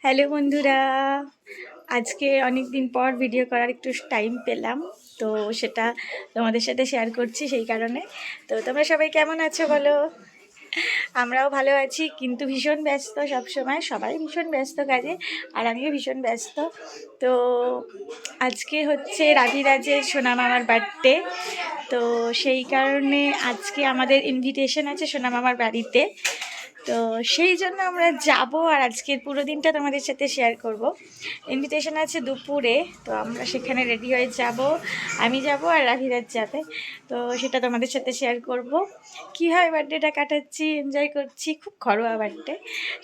Hello বন্ধুরা, আজকে অনেক দিন পর ভিডিও করার একটু টাইম পেলাম, তো সেটা তোমাদের সাথে শেয়ার করছি। সেই কারণে তো তোমরা সবাই কেমন আছো বলো? আমরাও ভালো আছি, কিন্তু ভীষণ ব্যস্ত সবসময়, সবাই ভীষণ ব্যস্ত কাজে, আর আমিও ভীষণ ব্যস্ত। তো আজকে হচ্ছে রাধিরাজের সোনামামার বার্থডে, তো সেই কারণে আজকে আমাদের ইনভিটেশন আছে সোনামামার বাড়িতে। তো সেই জন্য আমরা যাব, আর আজকের পুরো দিনটা তোমাদের সাথে শেয়ার করব। ইনভিটেশন আছে দুপুরে, তো আমরা সেখানে রেডি হয়ে যাব। আমি যাব আর রাধিরাজ যাবে, তো সেটা তোমাদের সাথে শেয়ার করব। কীভাবে বার্থডেটা কাটাচ্ছি, এনজয় করছি। খুব ঘরোয়া বার্থডে,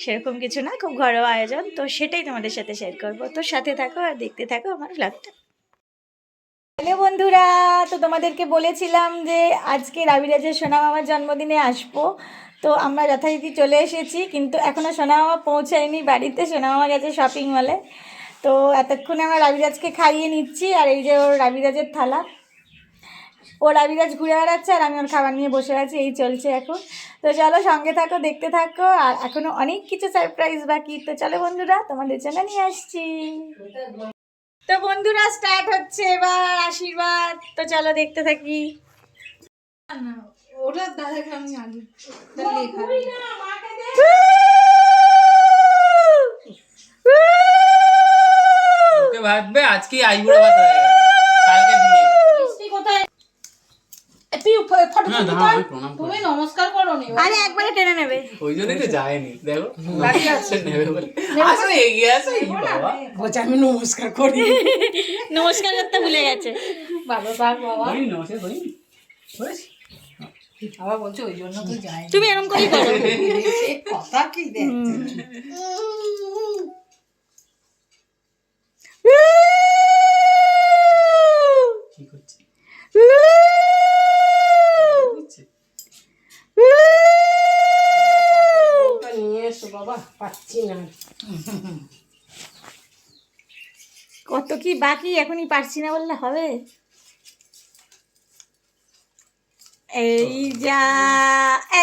সেরকম কিছু না, খুব ঘরোয়া আয়োজন, তো সেটাই তোমাদের সাথে শেয়ার করব। তো সাথে থাকো আর দেখতে থাকো আমার ভ্লগটা। হ্যালো বন্ধুরা, তো তোমাদেরকে বলেছিলাম যে আজকে রাবিরাজের সোনামামার জন্মদিনে আসবো, তো আমরা যথারীতি চলে এসেছি, কিন্তু এখনও সোনামামা পৌঁছায়নি বাড়িতে। সোনামামা গেছে শপিং মলে, তো এতক্ষণে আমরা রাবিরাজকে খাইয়ে নিচ্ছি। আর এই যে ওর রাবিরাজের থালা, ও রাবিরাজ ঘুরে বেড়াচ্ছে আর আমি ওর খাবার নিয়ে বসে আছি, এই চলছে এখন। তো চলো সঙ্গে থাকো, দেখতে থাকো, আর এখনও অনেক কিছু সারপ্রাইজ বাকি। তো চলো বন্ধুরা, তোমাদের জন্য নিয়ে আসছি। তো বন্ধুরা, স্টার্ট হচ্ছে এবার আশীর্বাদ, তো চলো দেখতে থাকি। ওটা দাদাকে আমি আনি ওকে ভাববে আজকে আইবুড়ো ভাত হয়ে গেল, কালকে দিয়ে মিষ্টি কোথায়? ফটো তুমি নমস্কার করো নি? আরে একবারে টেনে নেবে, ওই জন্যই তো যায়নি। দেখো বাকি আছে নেবে বলে আসলে এগিয়ে আছে। এই বাবা বলছে আমি নমস্কার করি, নমস্কার করতে ভুলে গেছে। ভালো থাক বাবা। করি নমস্কার করি করেছি। বাবা বলছে ওই জন্য তো যাই। তুমি এরকম করেই করো। কথা কি দেখছে? কি করছি নিয়ে এসো বাবা, পাচ্ছি না। কত কি বাকি, এখনই পারছি না বললে হবে? এই যা,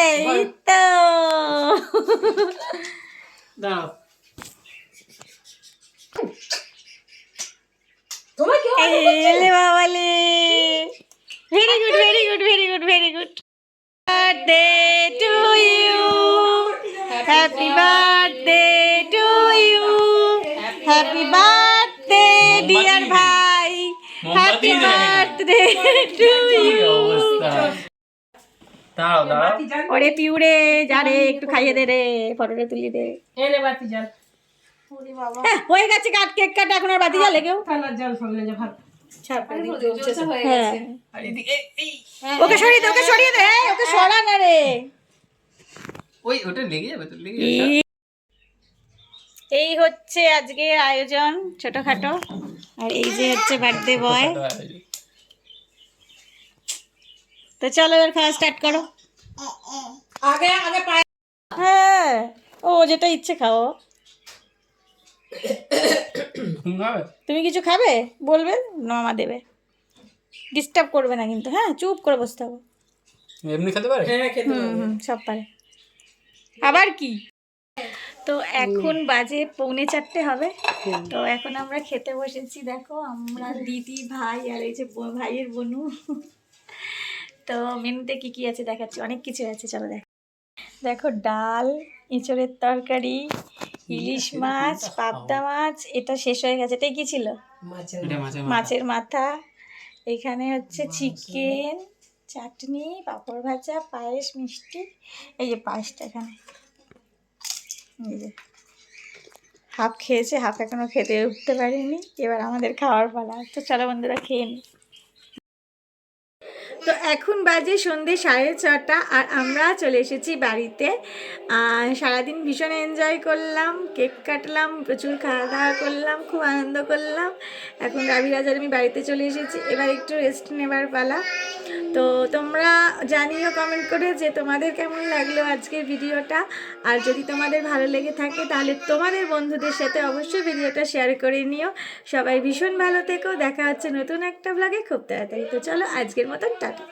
এই তো দাঁড়াও। তোমাকে এলে বাবালে, very good, very good, very good, very good. Birthday to you, happy birthday to you, happy birthday dear ভাই, হ্যাপি বার্থডে টু ইউ। দাঁড়াও দাঁড়াও। ওরে পিউরে, যা রে, একটু খাইয়ে দে রে, ফটোটা তুলি দে। এনে বাতি জল। হ্যাঁ, হয়ে গেছে কাট, কেক কাট, এখন আর বাতি জ্বালে কেউ? থালার জল ফেলে যে ভাত হ্যাঁ, আর এদিকে এই ওকে সরিয়ে দে, ওকে সরিয়ে দে, ওকে সরা না রে। ওই ওটা লেগে যাবে তো, লেগে যাবে। এই হচ্ছে আজকের আয়োজন, ছোটখাটো। আর এই যে হচ্ছে বার্থডে বয়। তো চলো এবার খাওয়া স্টার্ট করো। আগে আগে পায়ে হ্যাঁ, ও যেটা ইচ্ছে খাও। তুমি কিছু খাবে বলবে, মামা দেবে, ডিস্টার্ব করবে না কিন্তু। হ্যাঁ, চুপ করে বসে থাকো। এমনি খেতে পারে? হ্যাঁ খেতে পারবে। হুম, সব পারে। আবার কি, তো এখন বাজে 3:45 হবে। তো এখন আমরা খেতে বসেছি। দেখো আমরা দিদি, ভাই, আর এই যে ভাইয়ের বোনু। তো মেনুতে কি কি আছে দেখাচ্ছি, অনেক কিছু আছে, চলো দেখ। দেখো ডাল, এঁচড়ের তরকারি, ইলিশ মাছ, পাবদা মাছ, এটা শেষ হয়ে গেছে। এটাই কি ছিল? মাছের মাথা। এখানে হচ্ছে চিকেন, চাটনি, পাঁপড় ভাজা, পায়েস, মিষ্টি। এই যে পায়েসটা এখানে, এই যে হাফ খেয়েছে, হাফ এখনো খেতে উঠতে পারিনি। এবার আমাদের খাওয়ার পালা, তো চলো বন্ধুরা খেয়ে নিই। তো এখন বাজে সন্ধ্যে 6:30, আর আমরা চলে এসেছি বাড়িতে। সারাদিন ভীষণ এনজয় করলাম, কেক কাটলাম, প্রচুর খাওয়া দাওয়া করলাম, খুব আনন্দ করলাম। এখন রাবিরাজ আর আমি বাড়িতে চলে এসেছি, এবার একটু রেস্ট নেবার পালা। তো তোমরা জানিও কমেন্ট করে যে তোমাদের কেমন লাগলো আজকের ভিডিওটা। আর যদি তোমাদের ভালো লেগে থাকে তাহলে তোমাদের বন্ধুদের সাথে অবশ্যই ভিডিওটা শেয়ার করে নিও। সবাই ভীষণ ভালো থেকো, দেখা হচ্ছে নতুন একটা ব্লগে খুব তাড়াতাড়ি। তো চলো আজকের মতন টাটা।